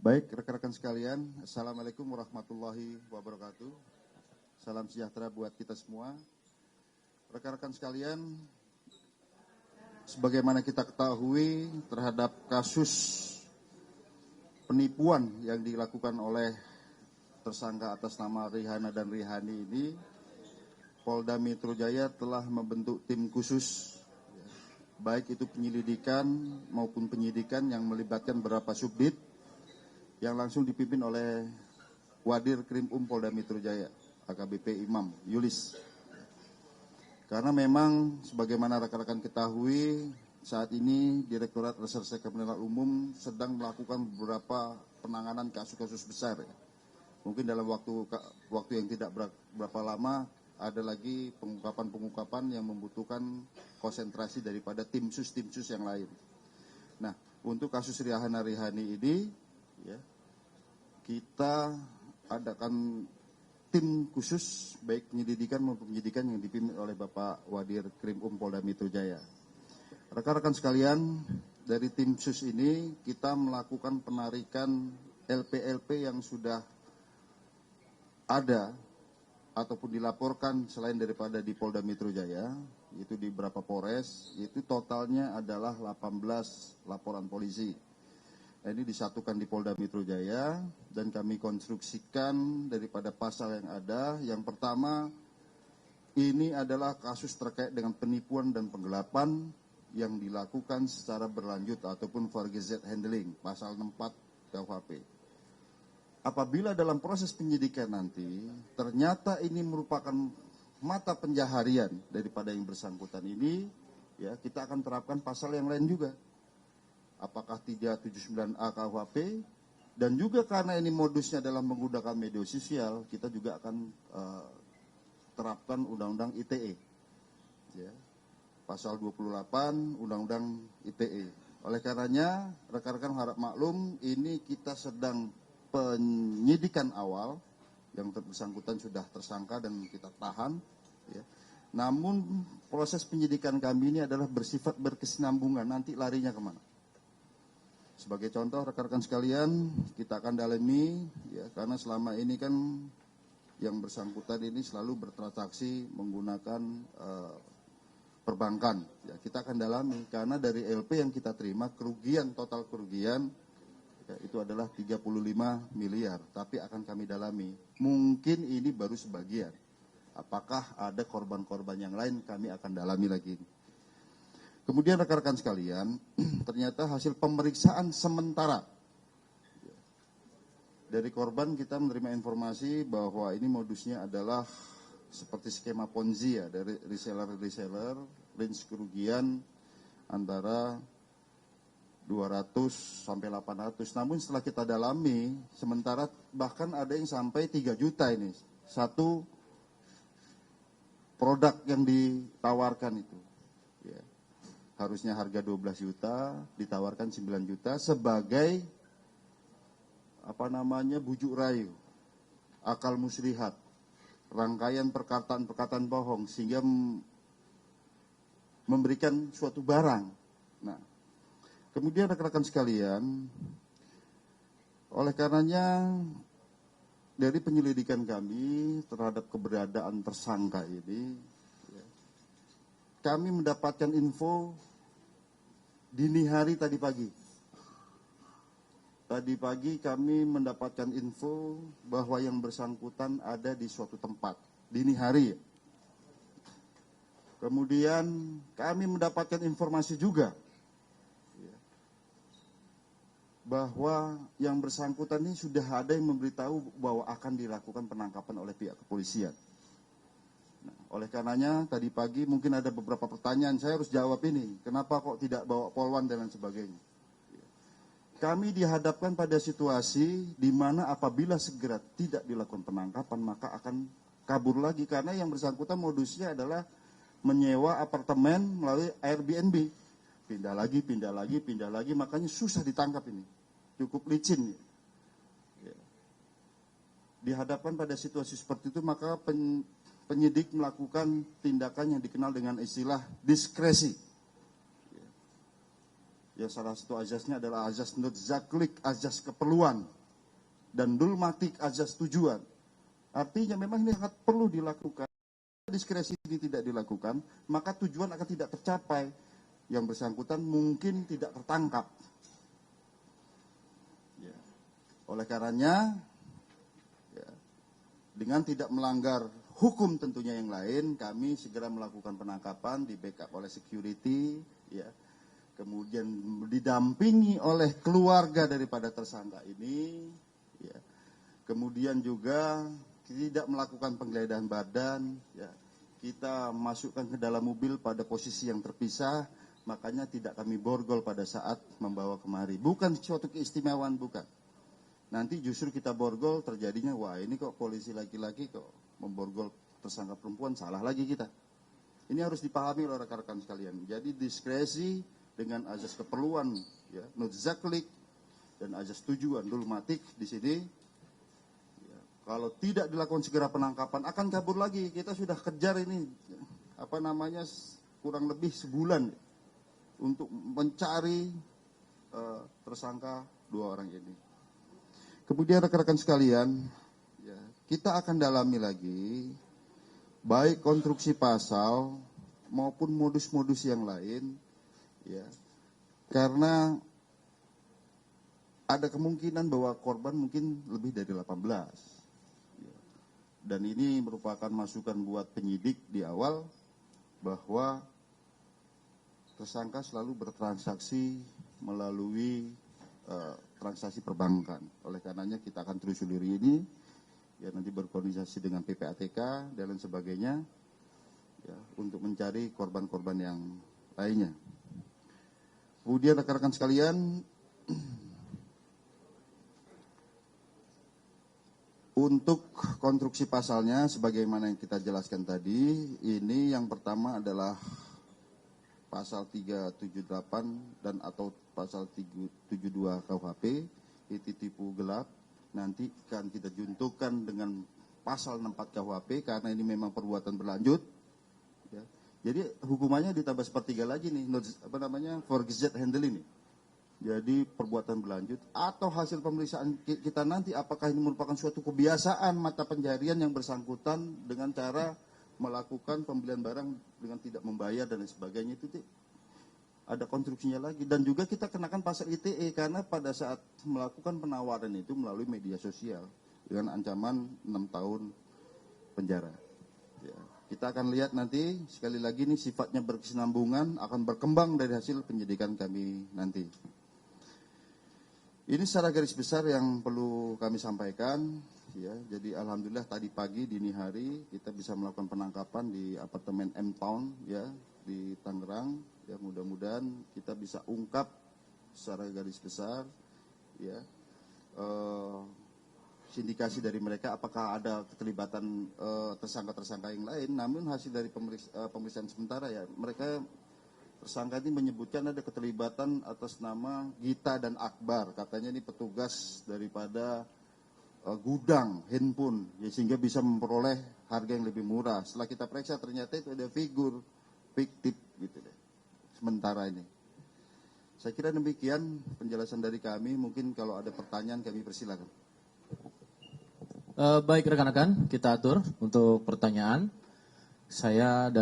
Baik, rekan-rekan sekalian, Assalamualaikum warahmatullahi wabarakatuh. Salam sejahtera buat kita semua. Rekan-rekan sekalian, sebagaimana kita ketahui terhadap kasus penipuan yang dilakukan oleh tersangka atas nama Rihana dan Rihani ini, Polda Metro Jaya telah membentuk tim khusus, baik itu penyelidikan maupun penyidikan yang melibatkan beberapa subdit, yang langsung dipimpin oleh Wadir Krim Polda Metro Jaya, AKBP Imam Yulis. Karena memang sebagaimana rekan-rekan ketahui, saat ini Direktorat Reserse Kriminal Umum sedang melakukan beberapa penanganan kasus-kasus besar. Mungkin dalam waktu yang tidak berapa lama ada lagi pengungkapan-pengungkapan yang membutuhkan konsentrasi daripada tim sus yang lain. Nah, untuk kasus Rihana Rihani ini, ya, kita adakan tim khusus baik penyelidikan maupun penyidikan yang dipimpin oleh Bapak Wadir Krim Polda Metro Jaya. Rekan-rekan sekalian, dari tim sus ini kita melakukan penarikan LP-LP yang sudah ada ataupun dilaporkan selain daripada di Polda Metro Jaya, itu di beberapa Polres, itu totalnya adalah 18 laporan polisi. Ini disatukan di Polda Metro Jaya dan kami konstruksikan daripada pasal yang ada. Yang pertama, ini adalah kasus terkait dengan penipuan dan penggelapan yang dilakukan secara berlanjut ataupun forgeset handling, pasal 64 KUHP. Apabila dalam proses penyidikan nanti ternyata ini merupakan mata pencaharian daripada yang bersangkutan ini, ya kita akan terapkan pasal yang lain juga. Apakah 379A KUHP, dan juga karena ini modusnya adalah menggunakan media sosial, kita juga akan terapkan Undang-Undang ITE, ya, pasal 28 Undang-Undang ITE. Oleh karenanya, rekan-rekan harap maklum, ini kita sedang penyidikan awal, yang bersangkutan sudah tersangka dan kita tahan, ya. Namun proses penyidikan kami ini adalah bersifat berkesinambungan, nanti larinya kemana. Sebagai contoh rekan-rekan sekalian, kita akan dalami, ya, karena selama ini kan yang bersangkutan ini selalu bertransaksi menggunakan perbankan. Ya, kita akan dalami karena dari LP yang kita terima total kerugian ya, itu adalah 35 miliar, tapi akan kami dalami. Mungkin ini baru sebagian. Apakah ada korban-korban yang lain, kami akan dalami lagi. Kemudian rekan-rekan sekalian, ternyata hasil pemeriksaan sementara dari korban kita menerima informasi bahwa ini modusnya adalah seperti skema Ponzi, ya, dari reseller, range kerugian antara 200 sampai 800. Namun setelah kita dalami, sementara bahkan ada yang sampai 3 juta ini. Satu produk yang ditawarkan itu. Ya. Harusnya harga 12 juta, ditawarkan 9 juta sebagai bujuk rayu, akal muslihat, rangkaian perkataan-perkataan bohong sehingga memberikan suatu barang. Nah, kemudian rekan-rekan sekalian, oleh karenanya dari penyelidikan kami terhadap keberadaan tersangka ini, ya, kami mendapatkan info dini hari tadi pagi. Tadi pagi kami mendapatkan info bahwa yang bersangkutan ada di suatu tempat, dini hari. Kemudian kami mendapatkan informasi juga bahwa yang bersangkutan ini sudah ada yang memberitahu bahwa akan dilakukan penangkapan oleh pihak kepolisian. Nah, oleh karenanya tadi pagi mungkin ada beberapa pertanyaan, saya harus jawab ini. Kenapa kok tidak bawa polwan dan lain sebagainya. Kami dihadapkan pada situasi di mana apabila segera tidak dilakukan penangkapan maka akan kabur lagi. Karena yang bersangkutan modusnya adalah menyewa apartemen melalui Airbnb. Pindah lagi, makanya susah ditangkap ini. Cukup licin. Ya. Dihadapkan pada situasi seperti itu maka penyidik melakukan tindakan yang dikenal dengan istilah diskresi. Ya, salah satu azasnya adalah azas nutzaklik, azas keperluan, dan dulmatik, azas tujuan. Artinya memang ini sangat perlu dilakukan. Diskresi ini tidak dilakukan, maka tujuan akan tidak tercapai. Yang bersangkutan mungkin tidak tertangkap. Ya. Oleh karenanya, ya, dengan tidak melanggar hukum tentunya yang lain, kami segera melakukan penangkapan, di backup oleh security, ya. Kemudian didampingi oleh keluarga daripada tersangka ini, ya. Kemudian juga tidak melakukan penggeledahan badan, ya. Kita masukkan ke dalam mobil pada posisi yang terpisah, makanya tidak kami borgol pada saat membawa kemari. Bukan suatu keistimewaan, bukan. Nanti justru kita borgol, terjadinya, wah ini kok polisi laki-laki kok memborgol tersangka perempuan, salah lagi kita. Ini harus dipahami oleh rekan-rekan sekalian. Jadi diskresi dengan azas keperluan, ya, nutzaklik, dan azas tujuan dulmatik di sini, ya, kalau tidak dilakukan segera penangkapan akan kabur lagi. Kita sudah kejar ini kurang lebih sebulan untuk mencari tersangka dua orang ini. Kemudian rekan-rekan sekalian, ya, kita akan dalami lagi baik konstruksi pasal maupun modus-modus yang lain, ya, karena ada kemungkinan bahwa korban mungkin lebih dari 18, ya. Dan ini merupakan masukan buat penyidik di awal bahwa tersangka selalu bertransaksi melalui transaksi perbankan. Oleh karenanya kita akan telusuri ini, ya, nanti berkoordinasi dengan PPATK dan lain sebagainya, ya, untuk mencari korban-korban yang lainnya. Kemudian rekan-rekan sekalian, untuk konstruksi pasalnya sebagaimana yang kita jelaskan tadi, ini yang pertama adalah pasal 378 dan atau pasal 372 KUHP, itu tipu gelap, nanti akan kita juntukan dengan pasal 64 KUHP karena ini memang perbuatan berlanjut, ya. Jadi hukumannya ditambah sepertiga lagi nih, forgeted handle ini. Jadi perbuatan berlanjut atau hasil pemeriksaan kita nanti apakah ini merupakan suatu kebiasaan mata pencarian yang bersangkutan dengan cara melakukan pembelian barang dengan tidak membayar dan lain sebagainya, itu ada konstruksinya lagi. Dan juga kita kenakan pasal ITE karena pada saat melakukan penawaran itu melalui media sosial dengan ancaman 6 tahun penjara, ya. Kita akan lihat nanti, sekali lagi nih sifatnya berkesinambungan, akan berkembang dari hasil penyidikan kami nanti. Ini secara garis besar yang perlu kami sampaikan, ya. Jadi alhamdulillah tadi pagi dini hari kita bisa melakukan penangkapan di apartemen M Town, ya, di Tangerang, ya. Mudah-mudahan kita bisa ungkap secara garis besar, ya, sindikasi dari mereka, apakah ada keterlibatan tersangka-tersangka yang lain. Namun hasil dari pemeriksaan sementara, ya, mereka tersangka ini menyebutkan ada keterlibatan atas nama Gita dan Akbar, katanya ini petugas daripada gudang handphone, ya, sehingga bisa memperoleh harga yang lebih murah. Setelah kita periksa ternyata itu ada figur fiktif gitu deh sementara ini. Saya kira demikian penjelasan dari kami, mungkin kalau ada pertanyaan kami persilakan. Baik rekan-rekan, kita atur untuk pertanyaan. Saya